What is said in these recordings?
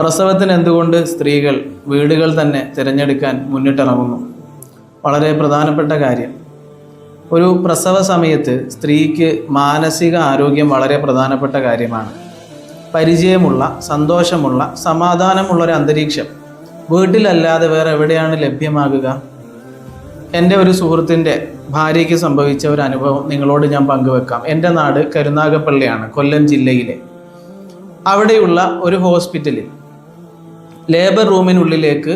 പ്രസവത്തിന് എന്തുകൊണ്ട് സ്ത്രീകൾ വീടുകൾ തന്നെ തിരഞ്ഞെടുക്കാൻ മുന്നിട്ടിറങ്ങുന്നു? വളരെ പ്രധാനപ്പെട്ട കാര്യം. ഒരു പ്രസവ സമയത്ത് സ്ത്രീക്ക് മാനസിക ആരോഗ്യം വളരെ പ്രധാനപ്പെട്ട കാര്യമാണ്. പരിചയമുള്ള, സന്തോഷമുള്ള, സമാധാനമുള്ളൊരു അന്തരീക്ഷം വീട്ടിലല്ലാതെ വേറെ എവിടെയാണ് ലഭ്യമാകുക? എൻ്റെ ഒരു സുഹൃത്തിൻ്റെ ഭാര്യയ്ക്ക് സംഭവിച്ച ഒരു അനുഭവം നിങ്ങളോട് ഞാൻ പങ്കുവെക്കാം. എൻ്റെ നാട് കരുനാഗപ്പള്ളിയാണ്, കൊല്ലം ജില്ലയിലെ. അവിടെയുള്ള ഒരു ഹോസ്പിറ്റലിൽ ലേബർ റൂമിനുള്ളിലേക്ക്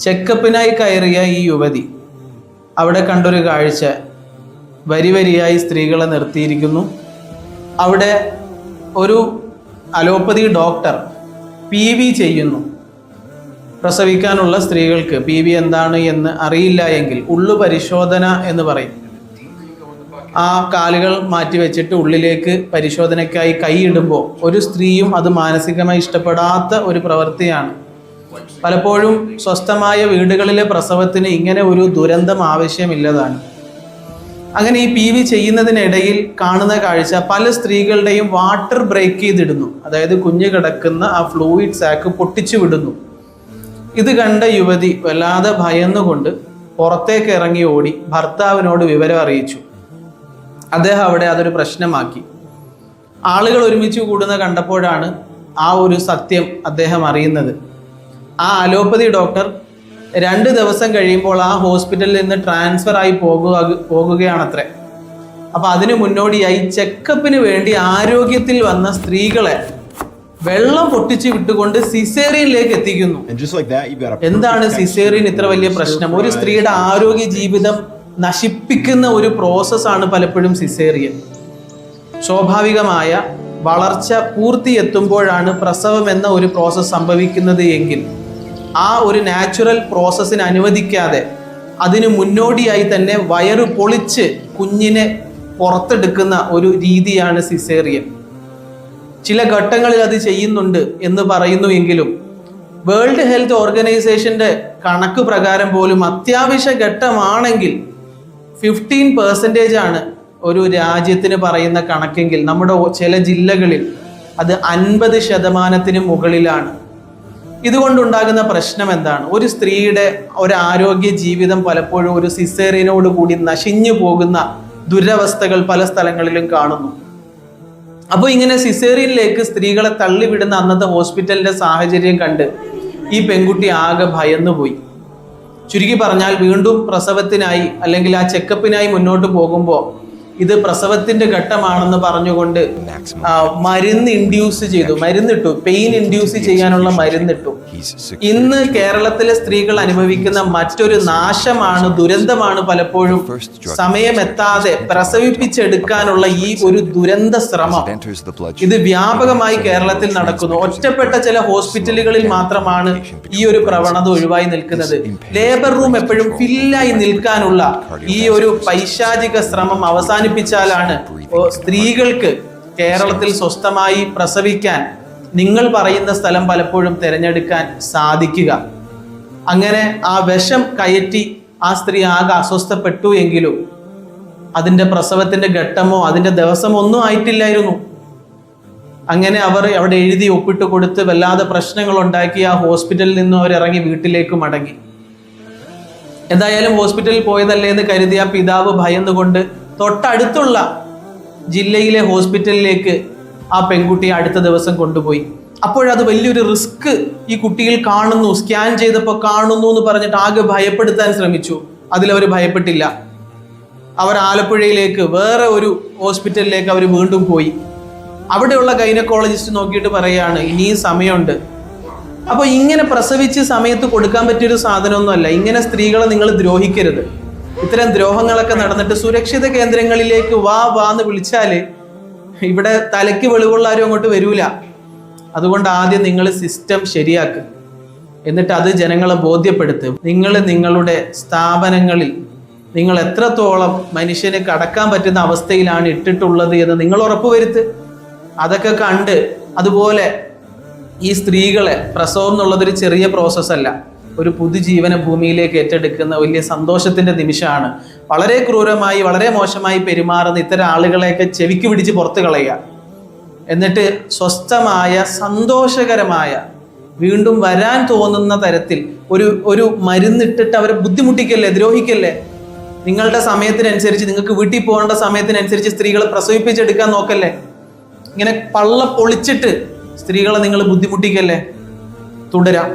ചെക്കപ്പിനായി കയറിയ ഈ യുവതി അവിടെ കണ്ടൊരു കാഴ്ച, വരിവരിയായി സ്ത്രീകളെ നിർത്തിയിരിക്കുന്നു. അവിടെ ഒരു അലോപ്പതി ഡോക്ടർ PV ചെയ്യുന്നു. പ്രസവിക്കാനുള്ള സ്ത്രീകൾക്ക് PV എന്താണ് എന്ന് അറിയില്ല എങ്കിൽ ഉള്ളു പരിശോധന എന്ന് പറയും. ആ കാലുകൾ മാറ്റി വെച്ചിട്ട് ഉള്ളിലേക്ക് പരിശോധനയ്ക്കായി കൈയിടുമ്പോൾ ഒരു സ്ത്രീയും അത് മാനസികമായി ഇഷ്ടപ്പെടാത്ത ഒരു പ്രവൃത്തിയാണ്. പലപ്പോഴും സ്വസ്ഥമായ വീടുകളിലെ പ്രസവത്തിന് ഇങ്ങനെ ഒരു ദുരന്തം ആവശ്യമില്ലതാണ്. അങ്ങനെ ഈ PV ചെയ്യുന്നതിനിടയിൽ കാണുന്ന കാഴ്ച, പല സ്ത്രീകളുടെയും വാട്ടർ ബ്രേക്ക് ചെയ്തിടുന്നു. അതായത് കുഞ്ഞ് കിടക്കുന്ന ആ ഫ്ലൂയിഡ് സാക്ക് പൊട്ടിച്ചു വിടുന്നു. ഇത് കണ്ട യുവതി വല്ലാതെ ഭയന്നുകൊണ്ട് പുറത്തേക്ക് ഇറങ്ങി ഓടി ഭർത്താവിനോട് വിവരം അറിയിച്ചു. അദ്ദേഹം അവിടെ അതൊരു പ്രശ്നമാക്കി. ആളുകൾ ഒരുമിച്ച് കൂടുന്ന കണ്ടപ്പോഴാണ് ആ ഒരു സത്യം അദ്ദേഹം അറിയുന്നത്. ആ അലോപ്പതി ഡോക്ടർ 2 ദിവസം കഴിയുമ്പോൾ ആ ഹോസ്പിറ്റലിൽ നിന്ന് ട്രാൻസ്ഫർ ആയി പോകുകയാണത്രേ. അപ്പം അതിന് മുന്നോടിയായി ചെക്കപ്പിന് വേണ്ടി ആരോഗ്യത്തിൽ വന്ന സ്ത്രീകളെ വെള്ളം പൊട്ടിച്ച് വിട്ടുകൊണ്ട് സിസേറിയനിലേക്ക് എത്തിക്കുന്നു. എന്താണ് സിസേറിയൻ ഇത്ര വലിയ പ്രശ്നം? ഒരു സ്ത്രീയുടെ ആരോഗ്യ ജീവിതം നശിപ്പിക്കുന്ന ഒരു പ്രോസസ്സാണ് പലപ്പോഴും സിസേറിയൻ. സ്വാഭാവികമായ വളർച്ച പൂർത്തിയെത്തുമ്പോഴാണ് പ്രസവം എന്ന ഒരു പ്രോസസ്സ് സംഭവിക്കുന്നത് എങ്കിൽ ആ ഒരു നാച്ചുറൽ പ്രോസസ്സിന് അനുവദിക്കാതെ അതിന് മുന്നോടിയായി തന്നെ വയറ് പൊളിച്ച് കുഞ്ഞിനെ പുറത്തെടുക്കുന്ന ഒരു രീതിയാണ് സിസേറിയൻ. ചില ഘട്ടങ്ങളിൽ അത് ചെയ്യുന്നുണ്ട് എന്ന് പറയുന്നു എങ്കിലും വേൾഡ് ഹെൽത്ത് ഓർഗനൈസേഷന്റെ കണക്ക് പ്രകാരം പോലും അത്യാവശ്യ ഘട്ടമാണെങ്കിൽ 15% ആണ് ഒരു രാജ്യത്തിന് പറയുന്ന കണക്കെങ്കിൽ നമ്മുടെ ചില ജില്ലകളിൽ അത് 50% മുകളിലാണ്. ഇതുകൊണ്ടുണ്ടാകുന്ന പ്രശ്നം എന്താണ്? ഒരു സ്ത്രീയുടെ ഒരു ആരോഗ്യ ജീവിതം പലപ്പോഴും ഒരു സിസേറിയനോട് കൂടി നശിഞ്ഞു പോകുന്ന ദുരവസ്ഥകൾ പല സ്ഥലങ്ങളിലും കാണുന്നു. അപ്പോൾ ഇങ്ങനെ സിസേറിയനിലേക്ക് സ്ത്രീകളെ തള്ളിവിടുന്ന അന്നത്തെ ഹോസ്പിറ്റലിന്റെ സാഹചര്യം കണ്ട് ഈ പെൺകുട്ടി ആകെ ഭയന്നുപോയി. ചുരുക്കി പറഞ്ഞാൽ വീണ്ടും പ്രസവത്തിനായി അല്ലെങ്കിൽ ആ ചെക്കപ്പിനായി മുന്നോട്ട് പോകുമ്പോൾ ഇത് പ്രസവത്തിന്റെ ഘട്ടമാണെന്ന് പറഞ്ഞുകൊണ്ട് മരുന്ന് ഇൻഡ്യൂസ് ചെയ്തു, മരുന്നിട്ടു, പെയിൻ ഇൻഡ്യൂസ് ചെയ്യാനുള്ള മരുന്നിട്ടു. ഇന്ന് കേരളത്തിലെ സ്ത്രീകൾ അനുഭവിക്കുന്ന മറ്റൊരു നാശമാണ്, ദുരന്തമാണ് പലപ്പോഴും സമയമെത്താതെ പ്രസവിപ്പിച്ചെടുക്കാനുള്ള ഈ ഒരു ദുരന്ത ശ്രമം. ഇത് വ്യാപകമായി കേരളത്തിൽ നടക്കുന്നു. ഒറ്റപ്പെട്ട ചില ഹോസ്പിറ്റലുകളിൽ മാത്രമാണ് ഈ ഒരു പ്രവണത ഒഴിവായി നിൽക്കുന്നത്. ലേബർ റൂം എപ്പോഴും ഫില്ലായി നിൽക്കാനുള്ള ഈ ഒരു പൈശാചിക ശ്രമം അവസാനിപ്പിച്ചാലാണ് സ്ത്രീകൾക്ക് കേരളത്തിൽ സ്വസ്ഥമായി പ്രസവിക്കാൻ നിങ്ങൾ പറയുന്ന സ്ഥലം പലപ്പോഴും തിരഞ്ഞെടുക്കാൻ സാധിക്കുക. അങ്ങനെ ആ വിഷം കയറ്റി ആ സ്ത്രീ ആകെ അസ്വസ്ഥപ്പെട്ടു എങ്കിലും അതിൻ്റെ പ്രസവത്തിന്റെ ഘട്ടമോ അതിൻ്റെ ദിവസമോ ഒന്നും ആയിട്ടില്ലായിരുന്നു. അങ്ങനെ അവർ അവിടെ എഴുതി ഒപ്പിട്ട് കൊടുത്ത് വല്ലാതെ പ്രശ്നങ്ങൾ ഉണ്ടാക്കി ആ ഹോസ്പിറ്റലിൽ നിന്നും അവരിറങ്ങി വീട്ടിലേക്ക് മടങ്ങി. എന്തായാലും ഹോസ്പിറ്റലിൽ പോയതല്ലേ എന്ന് കരുതിയ പിതാവ് ഭയന്നുകൊണ്ട് തൊട്ടടുത്തുള്ള ജില്ലയിലെ ഹോസ്പിറ്റലിലേക്ക് ആ പെൺകുട്ടിയെ അടുത്ത ദിവസം കൊണ്ടുപോയി. അപ്പോഴത് വലിയൊരു റിസ്ക് ഈ കുട്ടിയിൽ കാണുന്നു, സ്കാൻ ചെയ്തപ്പോൾ കാണുന്നു എന്ന് പറഞ്ഞിട്ട് ആകെ ഭയപ്പെടുത്താൻ ശ്രമിച്ചു. അതിലവർ ഭയപ്പെട്ടില്ല. അവർ ആലപ്പുഴയിലേക്ക് വേറെ ഒരു ഹോസ്പിറ്റലിലേക്ക് അവർ വീണ്ടും പോയി. അവിടെയുള്ള ഗൈനക്കോളജിസ്റ്റ് നോക്കിയിട്ട് പറയാണ്, ഇനിയും സമയമുണ്ട്. അപ്പോൾ ഇങ്ങനെ പ്രസവിച്ച് സമയത്ത് കൊടുക്കാൻ പറ്റിയൊരു സാധനമൊന്നുമല്ല. ഇങ്ങനെ സ്ത്രീകളെ നിങ്ങൾ ദ്രോഹിക്കരുത്. ഇത്തരം ദ്രോഹങ്ങളൊക്കെ നടന്നിട്ട് സുരക്ഷിത കേന്ദ്രങ്ങളിലേക്ക് വാ എന്ന് വിളിച്ചാൽ ഇവിടെ തലയ്ക്ക് വെളിവുള്ള ആരും അങ്ങോട്ട് വരൂല. അതുകൊണ്ട് ആദ്യം നിങ്ങൾ സിസ്റ്റം ശരിയാക്ക്, എന്നിട്ട് അത് ജനങ്ങളെ ബോധ്യപ്പെടുത്ത്. നിങ്ങൾ നിങ്ങളുടെ സ്ഥാപനങ്ങളിൽ നിങ്ങൾ എത്രത്തോളം മനുഷ്യന് കടക്കാൻ പറ്റുന്ന അവസ്ഥയിലാണ് ഇട്ടിട്ടുള്ളത് എന്ന് നിങ്ങൾ ഉറപ്പുവരുത്ത്. അതൊക്കെ കണ്ട് അതുപോലെ ഈ സ്ത്രീകളെ, പ്രസവം എന്നുള്ളതൊരു ചെറിയ പ്രോസസ്സല്ല, ഒരു പുതുജീവന ഭൂമിയിലേക്ക് ഏറ്റെടുക്കുന്ന വലിയ സന്തോഷത്തിന്റെ നിമിഷമാണ്. വളരെ ക്രൂരമായി, വളരെ മോശമായി പെരുമാറുന്ന ഇത്തരം ആളുകളെയൊക്കെ ചെവിക്ക് പിടിച്ച് പുറത്തു കളയുക. എന്നിട്ട് സ്വസ്ഥമായ, സന്തോഷകരമായ വീണ്ടും വരാൻ തോന്നുന്ന തരത്തിൽ ഒരു മരുന്നിട്ടിട്ട് അവരെ ബുദ്ധിമുട്ടിക്കല്ലേ, ദ്രോഹിക്കല്ലേ. നിങ്ങളുടെ സമയത്തിനനുസരിച്ച്, നിങ്ങൾക്ക് വീട്ടിൽ പോകേണ്ട സമയത്തിനനുസരിച്ച് സ്ത്രീകളെ പ്രസവിപ്പിച്ചെടുക്കാൻ നോക്കല്ലേ. ഇങ്ങനെ പള്ള പൊളിച്ചിട്ട് സ്ത്രീകളെ നിങ്ങൾ ബുദ്ധിമുട്ടിക്കല്ലേ. തുടരാം.